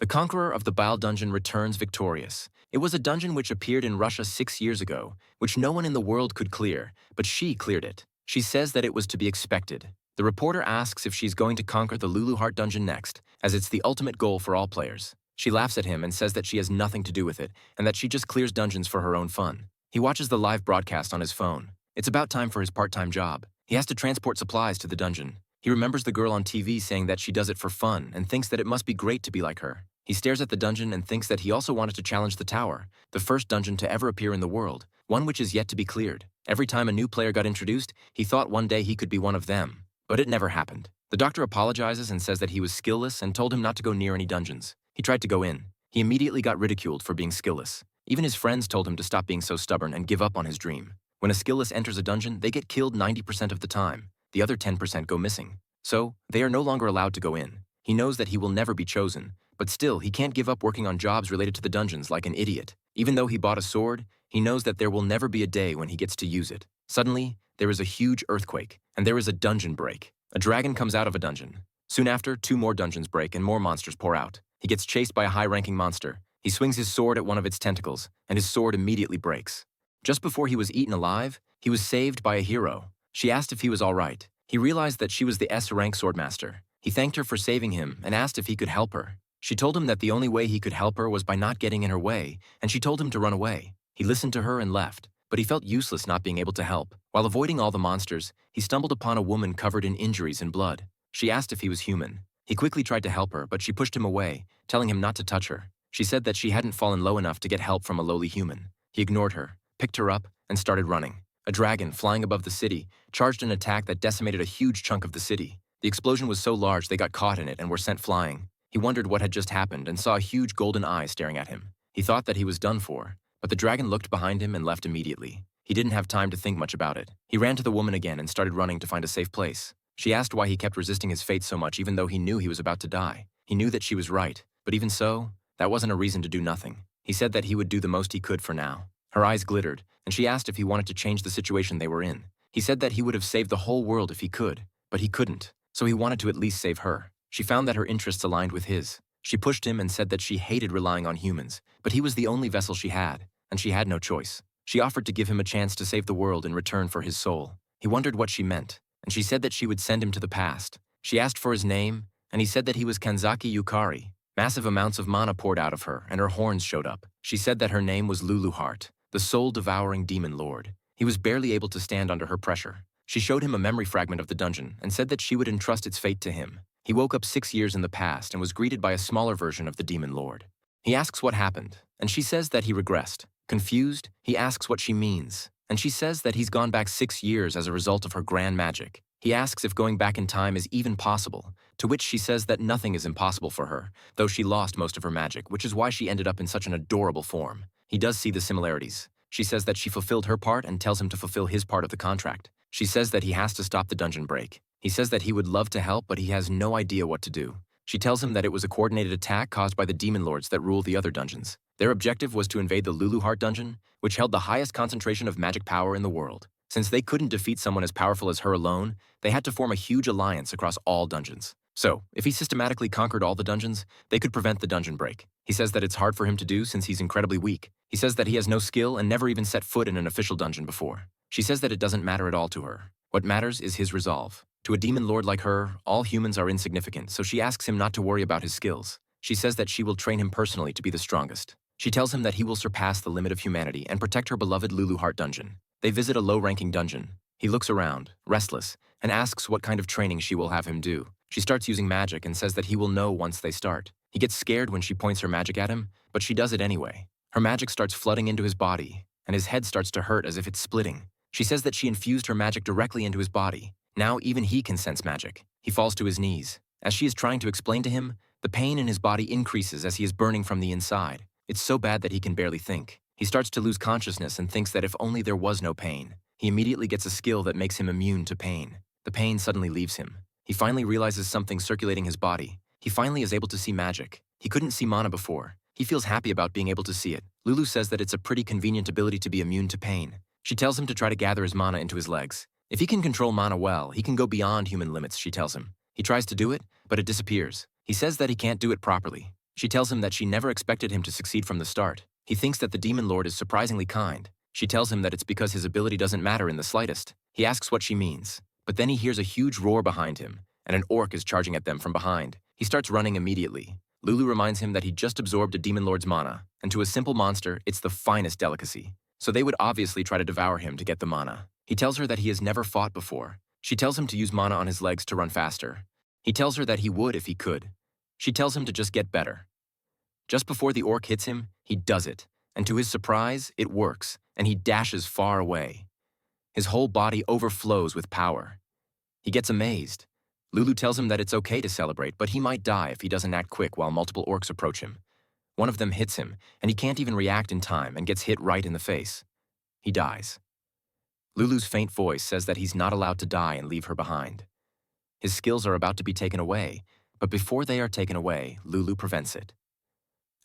The conqueror of the Bile dungeon returns victorious. It was a dungeon which appeared in Russia 6 years ago, which no one in the world could clear, but she cleared it. She says that it was to be expected. The reporter asks if she's going to conquer the Lulu Heart dungeon next, as it's the ultimate goal for all players. She laughs at him and says that she has nothing to do with it, and that she just clears dungeons for her own fun. He watches the live broadcast on his phone. It's about time for his part-time job. He has to transport supplies to the dungeon. He remembers the girl on TV saying that she does it for fun and thinks that it must be great to be like her. He stares at the dungeon and thinks that he also wanted to challenge the tower, the first dungeon to ever appear in the world, one which is yet to be cleared. Every time a new player got introduced, he thought one day he could be one of them. But it never happened. The doctor apologizes and says that he was skillless and told him not to go near any dungeons. He tried to go in. He immediately got ridiculed for being skillless. Even his friends told him to stop being so stubborn and give up on his dream. When a skillless enters a dungeon, they get killed 90% of the time. The other 10% go missing. So, they are no longer allowed to go in. He knows that he will never be chosen, but still, he can't give up working on jobs related to the dungeons like an idiot. Even though he bought a sword, he knows that there will never be a day when he gets to use it. Suddenly, there is a huge earthquake, and there is a dungeon break. A dragon comes out of a dungeon. Soon after, 2 more dungeons break and more monsters pour out. He gets chased by a high-ranking monster. He swings his sword at one of its tentacles, and his sword immediately breaks. Just before he was eaten alive, he was saved by a hero. She asked if he was all right. He realized that she was the S-rank swordmaster. He thanked her for saving him and asked if he could help her. She told him that the only way he could help her was by not getting in her way, and she told him to run away. He listened to her and left, but he felt useless not being able to help. While avoiding all the monsters, he stumbled upon a woman covered in injuries and blood. She asked if he was human. He quickly tried to help her, but she pushed him away, telling him not to touch her. She said that she hadn't fallen low enough to get help from a lowly human. He ignored her, picked her up, and started running. A dragon, flying above the city, charged an attack that decimated a huge chunk of the city. The explosion was so large they got caught in it and were sent flying. He wondered what had just happened and saw a huge golden eye staring at him. He thought that he was done for, but the dragon looked behind him and left immediately. He didn't have time to think much about it. He ran to the woman again and started running to find a safe place. She asked why he kept resisting his fate so much even though he knew he was about to die. He knew that she was right, but even so, that wasn't a reason to do nothing. He said that he would do the most he could for now. Her eyes glittered, and she asked if he wanted to change the situation they were in. He said that he would have saved the whole world if he could, but he couldn't, so he wanted to at least save her. She found that her interests aligned with his. She pushed him and said that she hated relying on humans, but he was the only vessel she had, and she had no choice. She offered to give him a chance to save the world in return for his soul. He wondered what she meant, and she said that she would send him to the past. She asked for his name, and he said that he was Kanzaki Yukari. Massive amounts of mana poured out of her, and her horns showed up. She said that her name was Lulu Heart, the soul-devouring demon lord. He was barely able to stand under her pressure. She showed him a memory fragment of the dungeon and said that she would entrust its fate to him. He woke up 6 years in the past and was greeted by a smaller version of the demon lord. He asks what happened, and she says that he regressed. Confused, he asks what she means, and she says that he's gone back 6 years as a result of her grand magic. He asks if going back in time is even possible, to which she says that nothing is impossible for her, though she lost most of her magic, which is why she ended up in such an adorable form. He does see the similarities. She says that she fulfilled her part and tells him to fulfill his part of the contract. She says that he has to stop the dungeon break. He says that he would love to help, but he has no idea what to do. She tells him that it was a coordinated attack caused by the demon lords that rule the other dungeons. Their objective was to invade the Lulu Heart dungeon, which held the highest concentration of magic power in the world. Since they couldn't defeat someone as powerful as her alone, they had to form a huge alliance across all dungeons. So, if he systematically conquered all the dungeons, they could prevent the dungeon break. He says that it's hard for him to do since he's incredibly weak. He says that he has no skill and never even set foot in an official dungeon before. She says that it doesn't matter at all to her. What matters is his resolve. To a demon lord like her, all humans are insignificant, so she asks him not to worry about his skills. She says that she will train him personally to be the strongest. She tells him that he will surpass the limit of humanity and protect her beloved Lulu Heart dungeon. They visit a low-ranking dungeon. He looks around, restless, and asks what kind of training she will have him do. She starts using magic and says that he will know once they start. He gets scared when she points her magic at him, but she does it anyway. Her magic starts flooding into his body, and his head starts to hurt as if it's splitting. She says that she infused her magic directly into his body. Now even he can sense magic. He falls to his knees. As she is trying to explain to him, the pain in his body increases as he is burning from the inside. It's so bad that he can barely think. He starts to lose consciousness and thinks that if only there was no pain. He immediately gets a skill that makes him immune to pain. The pain suddenly leaves him. He finally realizes something circulating his body. He finally is able to see magic. He couldn't see mana before. He feels happy about being able to see it. Lulu says that it's a pretty convenient ability to be immune to pain. She tells him to try to gather his mana into his legs. If he can control mana well, he can go beyond human limits, she tells him. He tries to do it, but it disappears. He says that he can't do it properly. She tells him that she never expected him to succeed from the start. He thinks that the Demon Lord is surprisingly kind. She tells him that it's because his ability doesn't matter in the slightest. He asks what she means. But then he hears a huge roar behind him, and an orc is charging at them from behind. He starts running immediately. Lulu reminds him that he just absorbed a Demon Lord's mana, and to a simple monster, it's the finest delicacy. So they would obviously try to devour him to get the mana. He tells her that he has never fought before. She tells him to use mana on his legs to run faster. He tells her that he would if he could. She tells him to just get better. Just before the orc hits him, he does it, and to his surprise, it works, and he dashes far away. His whole body overflows with power. He gets amazed. Lulu tells him that it's okay to celebrate, but he might die if he doesn't act quick while multiple orcs approach him. One of them hits him, and he can't even react in time and gets hit right in the face. He dies. Lulu's faint voice says that he's not allowed to die and leave her behind. His skills are about to be taken away, but before they are taken away, Lulu prevents it.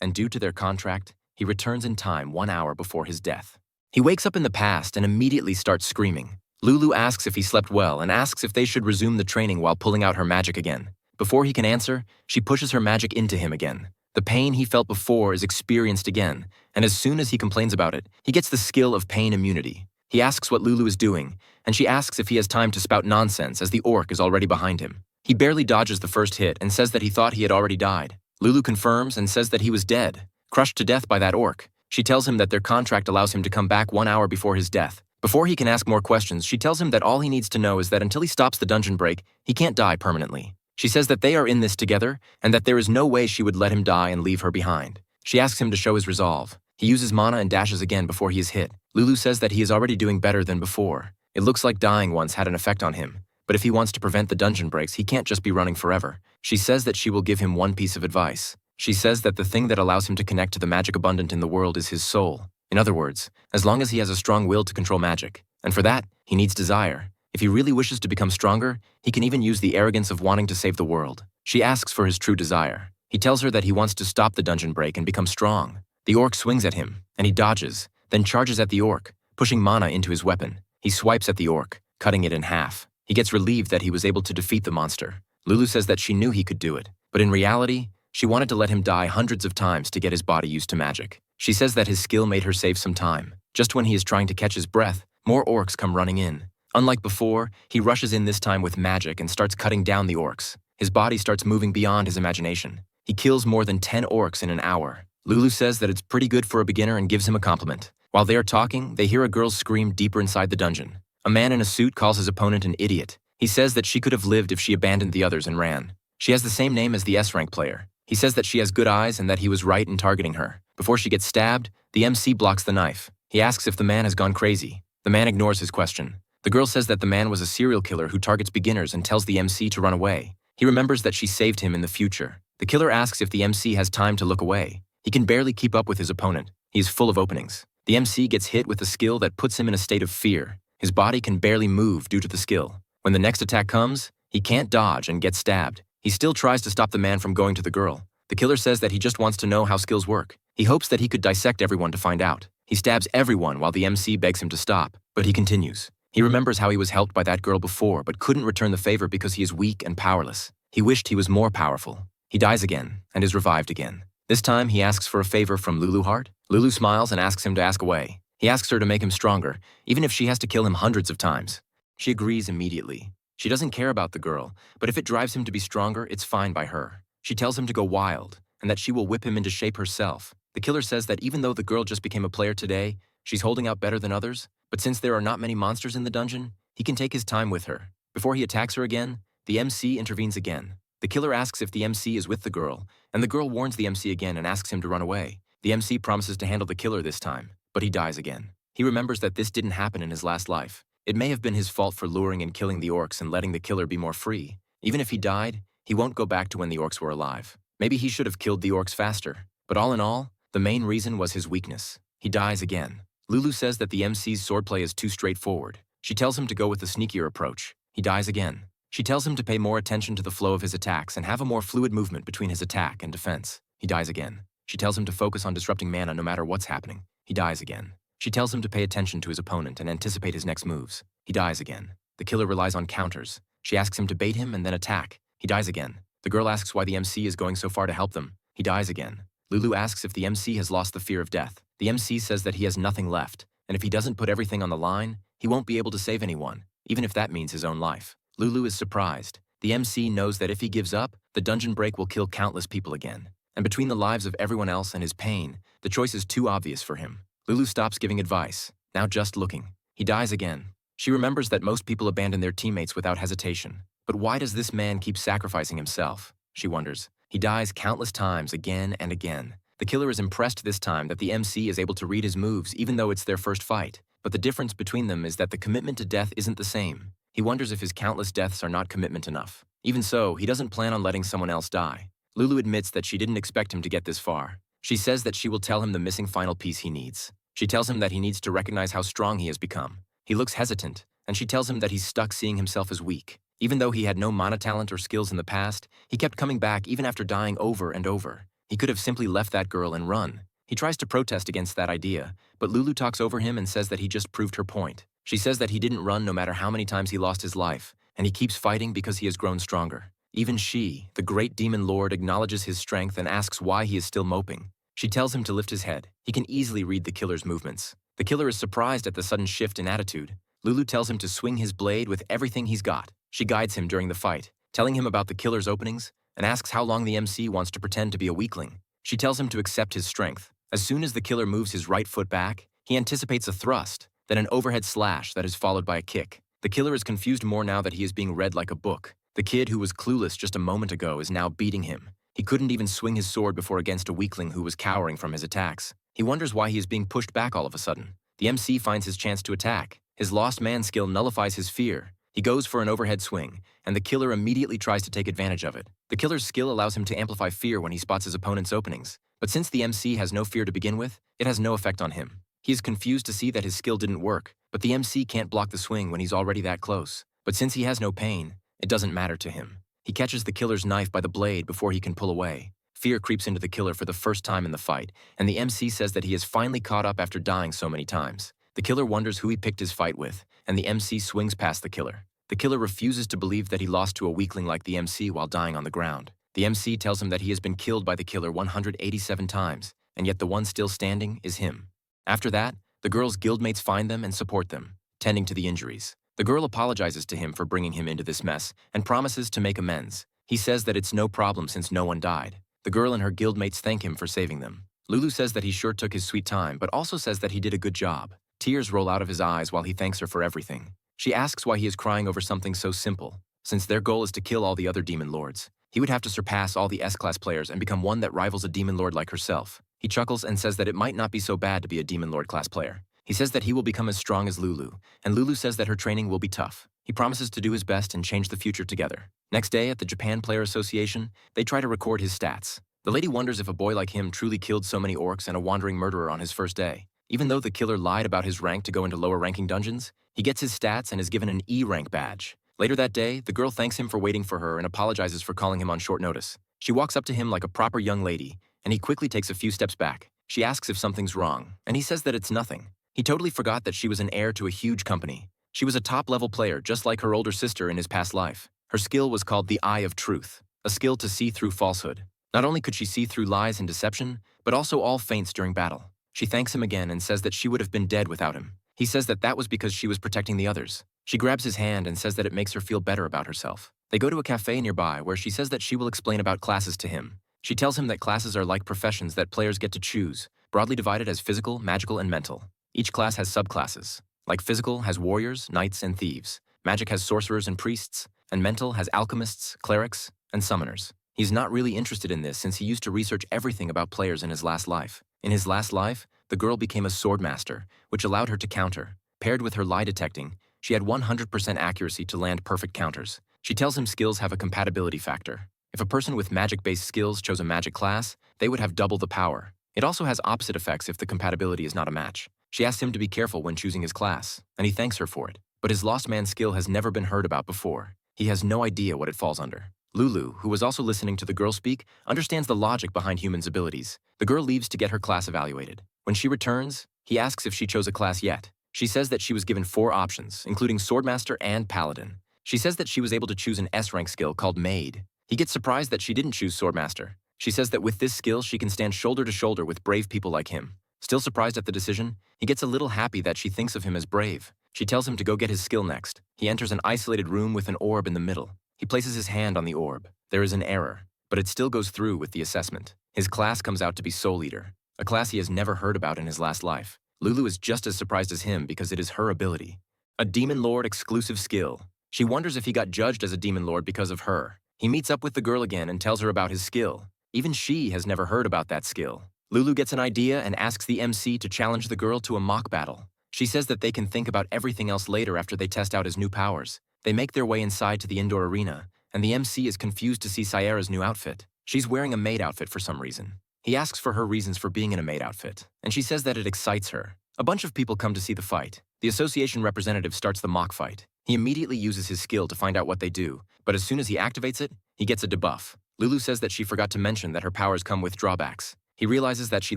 And due to their contract, he returns in time 1 hour before his death. He wakes up in the past and immediately starts screaming. Lulu asks if he slept well and asks if they should resume the training while pulling out her magic again. Before he can answer, she pushes her magic into him again. The pain he felt before is experienced again, and as soon as he complains about it, he gets the skill of pain immunity. He asks what Lulu is doing, and she asks if he has time to spout nonsense as the orc is already behind him. He barely dodges the first hit and says that he thought he had already died. Lulu confirms and says that he was dead, crushed to death by that orc. She tells him that their contract allows him to come back 1 hour before his death. Before he can ask more questions, she tells him that all he needs to know is that until he stops the dungeon break, he can't die permanently. She says that they are in this together and that there is no way she would let him die and leave her behind. She asks him to show his resolve. He uses mana and dashes again before he is hit. Lulu says that he is already doing better than before. It looks like dying once had an effect on him, but if he wants to prevent the dungeon breaks, he can't just be running forever. She says that she will give him one piece of advice. She says that the thing that allows him to connect to the magic abundant in the world is his soul. In other words, as long as he has a strong will to control magic. And for that, he needs desire. If he really wishes to become stronger, he can even use the arrogance of wanting to save the world. She asks for his true desire. He tells her that he wants to stop the dungeon break and become strong. The orc swings at him, and he dodges, then charges at the orc, pushing mana into his weapon. He swipes at the orc, cutting it in half. He gets relieved that he was able to defeat the monster. Lulu says that she knew he could do it, but in reality, she wanted to let him die hundreds of times to get his body used to magic. She says that his skill made her save some time. Just when he is trying to catch his breath, more orcs come running in. Unlike before, he rushes in this time with magic and starts cutting down the orcs. His body starts moving beyond his imagination. He kills more than 10 orcs in an hour. Lulu says that it's pretty good for a beginner and gives him a compliment. While they are talking, they hear a girl scream deeper inside the dungeon. A man in a suit calls his opponent an idiot. He says that she could have lived if she abandoned the others and ran. She has the same name as the S-rank player. He says that she has good eyes and that he was right in targeting her. Before she gets stabbed, the MC blocks the knife. He asks if the man has gone crazy. The man ignores his question. The girl says that the man was a serial killer who targets beginners and tells the MC to run away. He remembers that she saved him in the future. The killer asks if the MC has time to look away. He can barely keep up with his opponent. He is full of openings. The MC gets hit with a skill that puts him in a state of fear. His body can barely move due to the skill. When the next attack comes, he can't dodge and gets stabbed. He still tries to stop the man from going to the girl. The killer says that he just wants to know how skills work. He hopes that he could dissect everyone to find out. He stabs everyone while the MC begs him to stop, but he continues. He remembers how he was helped by that girl before but couldn't return the favor because he is weak and powerless. He wished he was more powerful. He dies again and is revived again. This time he asks for a favor from Lulu Heart. Lulu smiles and asks him to ask away. He asks her to make him stronger, even if she has to kill him hundreds of times. She agrees immediately. She doesn't care about the girl, but if it drives him to be stronger, it's fine by her. She tells him to go wild, and that she will whip him into shape herself. The killer says that even though the girl just became a player today, she's holding out better than others, but since there are not many monsters in the dungeon, he can take his time with her. Before he attacks her again, the MC intervenes again. The killer asks if the MC is with the girl, and the girl warns the MC again and asks him to run away. The MC promises to handle the killer this time, but he dies again. He remembers that this didn't happen in his last life. It may have been his fault for luring and killing the orcs and letting the killer be more free. Even if he died, he won't go back to when the orcs were alive. Maybe he should have killed the orcs faster. But all in all, the main reason was his weakness. He dies again. Lulu says that the MC's swordplay is too straightforward. She tells him to go with the sneakier approach. He dies again. She tells him to pay more attention to the flow of his attacks and have a more fluid movement between his attack and defense. He dies again. She tells him to focus on disrupting mana no matter what's happening. He dies again. She tells him to pay attention to his opponent and anticipate his next moves. He dies again. The killer relies on counters. She asks him to bait him and then attack. He dies again. The girl asks why the MC is going so far to help them. He dies again. Lulu asks if the MC has lost the fear of death. The MC says that he has nothing left, and if he doesn't put everything on the line, he won't be able to save anyone, even if that means his own life. Lulu is surprised. The MC knows that if he gives up, the dungeon break will kill countless people again. And between the lives of everyone else and his pain, the choice is too obvious for him. Lulu stops giving advice, now just looking. He dies again. She remembers that most people abandon their teammates without hesitation. But why does this man keep sacrificing himself? She wonders. He dies countless times again and again. The killer is impressed this time that the MC is able to read his moves even though it's their first fight. But the difference between them is that the commitment to death isn't the same. He wonders if his countless deaths are not commitment enough. Even so, he doesn't plan on letting someone else die. Lulu admits that she didn't expect him to get this far. She says that she will tell him the missing final piece he needs. She tells him that he needs to recognize how strong he has become. He looks hesitant, and she tells him that he's stuck seeing himself as weak. Even though he had no mana talent or skills in the past, he kept coming back even after dying over and over. He could have simply left that girl and run. He tries to protest against that idea, but Lulu talks over him and says that he just proved her point. She says that he didn't run no matter how many times he lost his life, and he keeps fighting because he has grown stronger. Even she, the great demon lord, acknowledges his strength and asks why he is still moping. She tells him to lift his head. He can easily read the killer's movements. The killer is surprised at the sudden shift in attitude. Lulu tells him to swing his blade with everything he's got. She guides him during the fight, telling him about the killer's openings, and asks how long the MC wants to pretend to be a weakling. She tells him to accept his strength. As soon as the killer moves his right foot back, he anticipates a thrust, then an overhead slash that is followed by a kick. The killer is confused more now that he is being read like a book. The kid who was clueless just a moment ago is now beating him. He couldn't even swing his sword before against a weakling who was cowering from his attacks. He wonders why he is being pushed back all of a sudden. The MC finds his chance to attack. His lost man skill nullifies his fear. He goes for an overhead swing, and the killer immediately tries to take advantage of it. The killer's skill allows him to amplify fear when he spots his opponent's openings. But since the MC has no fear to begin with, it has no effect on him. He is confused to see that his skill didn't work, but the MC can't block the swing when he's already that close. But since he has no pain, it doesn't matter to him. He catches the killer's knife by the blade before he can pull away. Fear creeps into the killer for the first time in the fight, and the MC says that he has finally caught up after dying so many times. The killer wonders who he picked his fight with, and the MC swings past the killer. The killer refuses to believe that he lost to a weakling like the MC while dying on the ground. The MC tells him that he has been killed by the killer 187 times, and yet the one still standing is him. After that, the girl's guildmates find them and support them, tending to the injuries. The girl apologizes to him for bringing him into this mess and promises to make amends. He says that it's no problem since no one died. The girl and her guildmates thank him for saving them. Lulu says that he sure took his sweet time, but also says that he did a good job. Tears roll out of his eyes while he thanks her for everything. She asks why he is crying over something so simple. Since their goal is to kill all the other demon lords, he would have to surpass all the S-class players and become one that rivals a demon lord like herself. He chuckles and says that it might not be so bad to be a demon lord class player. He says that he will become as strong as Lulu, and Lulu says that her training will be tough. He promises to do his best and change the future together. Next day at the Japan Player Association, they try to record his stats. The lady wonders if a boy like him truly killed so many orcs and a wandering murderer on his first day. Even though the killer lied about his rank to go into lower-ranking dungeons, he gets his stats and is given an E rank badge. Later that day, the girl thanks him for waiting for her and apologizes for calling him on short notice. She walks up to him like a proper young lady, and he quickly takes a few steps back. She asks if something's wrong, and he says that it's nothing. He totally forgot that she was an heir to a huge company. She was a top-level player just like her older sister in his past life. Her skill was called the Eye of Truth, a skill to see through falsehood. Not only could she see through lies and deception, but also all feints during battle. She thanks him again and says that she would have been dead without him. He says that that was because she was protecting the others. She grabs his hand and says that it makes her feel better about herself. They go to a cafe nearby where she says that she will explain about classes to him. She tells him that classes are like professions that players get to choose, broadly divided as physical, magical, and mental. Each class has subclasses. Like physical has warriors, knights, and thieves. Magic has sorcerers and priests, and mental has alchemists, clerics, and summoners. He's not really interested in this since he used to research everything about players in his last life. In his last life, the girl became a sword master, which allowed her to counter. Paired with her lie detecting, she had 100% accuracy to land perfect counters. She tells him skills have a compatibility factor. If a person with magic-based skills chose a magic class, they would have double the power. It also has opposite effects if the compatibility is not a match. She asks him to be careful when choosing his class, and he thanks her for it. But his lost man skill has never been heard about before. He has no idea what it falls under. Lulu, who was also listening to the girl speak, understands the logic behind humans' abilities. The girl leaves to get her class evaluated. When she returns, he asks if she chose a class yet. She says that she was given 4 options, including Swordmaster and Paladin. She says that she was able to choose an S-rank skill called Maid. He gets surprised that she didn't choose Swordmaster. She says that with this skill, she can stand shoulder to shoulder with brave people like him. Still surprised at the decision, he gets a little happy that she thinks of him as brave. She tells him to go get his skill next. He enters an isolated room with an orb in the middle. He places his hand on the orb. There is an error, but it still goes through with the assessment. His class comes out to be Soul Eater, a class he has never heard about in his last life. Lulu is just as surprised as him because it is her ability. A Demon Lord exclusive skill. She wonders if he got judged as a Demon Lord because of her. He meets up with the girl again and tells her about his skill. Even she has never heard about that skill. Lulu gets an idea and asks the MC to challenge the girl to a mock battle. She says that they can think about everything else later after they test out his new powers. They make their way inside to the indoor arena, and the MC is confused to see Sayera's new outfit. She's wearing a maid outfit for some reason. He asks for her reasons for being in a maid outfit, and she says that it excites her. A bunch of people come to see the fight. The association representative starts the mock fight. He immediately uses his skill to find out what they do, but as soon as he activates it, he gets a debuff. Lulu says that she forgot to mention that her powers come with drawbacks. He realizes that she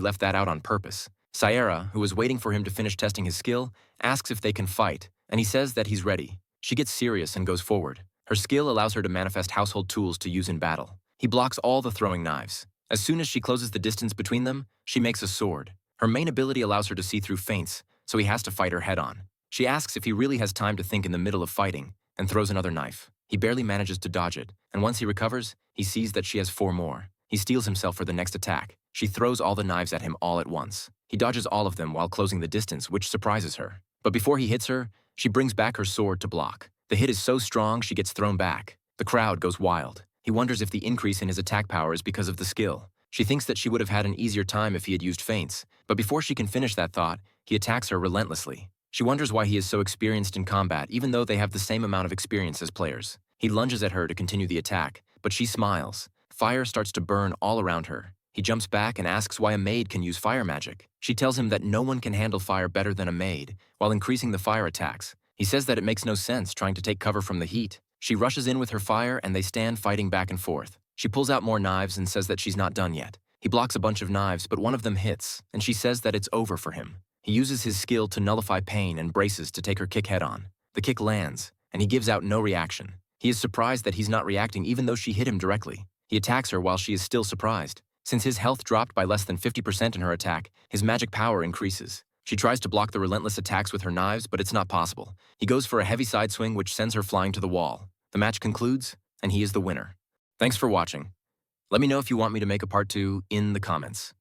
left that out on purpose. Sayera, who is waiting for him to finish testing his skill, asks if they can fight, and he says that he's ready. She gets serious and goes forward. Her skill allows her to manifest household tools to use in battle. He blocks all the throwing knives. As soon as she closes the distance between them, she makes a sword. Her main ability allows her to see through feints, so he has to fight her head-on. She asks if he really has time to think in the middle of fighting, and throws another knife. He barely manages to dodge it, and once he recovers, he sees that she has 4 more. He steels himself for the next attack. She throws all the knives at him all at once. He dodges all of them while closing the distance, which surprises her. But before he hits her, she brings back her sword to block. The hit is so strong she gets thrown back. The crowd goes wild. He wonders if the increase in his attack power is because of the skill. She thinks that she would have had an easier time if he had used feints, but before she can finish that thought, he attacks her relentlessly. She wonders why he is so experienced in combat even though they have the same amount of experience as players. He lunges at her to continue the attack, but she smiles. Fire starts to burn all around her. He jumps back and asks why a maid can use fire magic. She tells him that no one can handle fire better than a maid, while increasing the fire attacks. He says that it makes no sense trying to take cover from the heat. She rushes in with her fire and they stand fighting back and forth. She pulls out more knives and says that she's not done yet. He blocks a bunch of knives, but one of them hits, and she says that it's over for him. He uses his skill to nullify pain and braces to take her kick head-on. The kick lands, and he gives out no reaction. He is surprised that he's not reacting even though she hit him directly. He attacks her while she is still surprised. Since his health dropped by less than 50% in her attack, his magic power increases. She tries to block the relentless attacks with her knives, but it's not possible. He goes for a heavy side swing which sends her flying to the wall. The match concludes, and he is the winner. Thanks for watching. Let me know if you want me to make a part 2 in the comments.